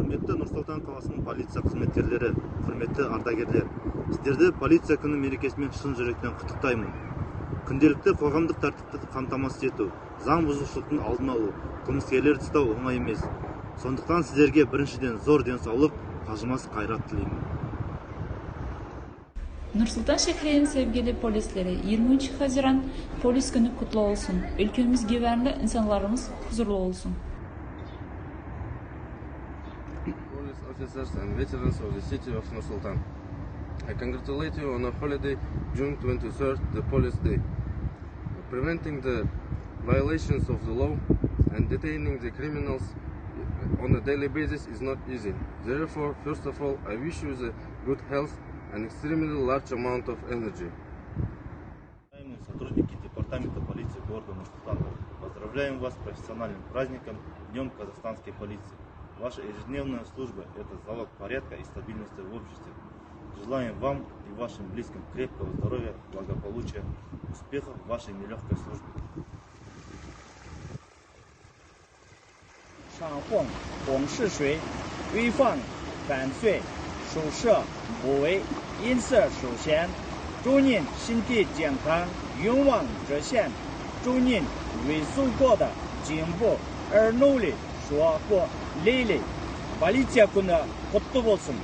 Құрметті Нұр-Сұлтан қаласының полиция қызметкерлері, құрметті ардагерлер, сіздерді полиция күні мерекесімен шын жүректен құттықтаймын. Күнделікті қоғамдық тәртіпті қамтамасыз ету, заң бұзушылықтың алдын алу, қылмыскерлерді ұстау оңай емес. Сондықтан сіздерге біріншіден зор денсаулық, қажымас қайрат тілеймін. Нұр-Сұлтан şehrinin sevgili polisleri, 23 Haziran polis günü kutlu olsun. Ülkemiz güvenli, insanlarımız huzurlu olsun. Police officers and veterans of the city of Nur-Sultan, I congratulate you on a holiday, June 23rd, the Police Day. Preventing the violations of the law and detaining the criminals on a daily basis is not easy. Therefore, first of all, I wish you the good health and extremely large amount of energy. Сотрудники департамента полиции города Нур-Султан, поздравляем вас с профессиональным праздником, Днем казахстанской полиции. Ваша ежедневная служба – это залог порядка и стабильности в обществе. Желаем вам и вашим близким крепкого здоровья, благополучия, успехов в вашей нелегкой службе. 掌控公示税，违反犯罪，受设不为，因此首先，祝您身体健康，勇往直前，祝您为祖国的进步而努力，说过累累，полиция күні құтты болсын.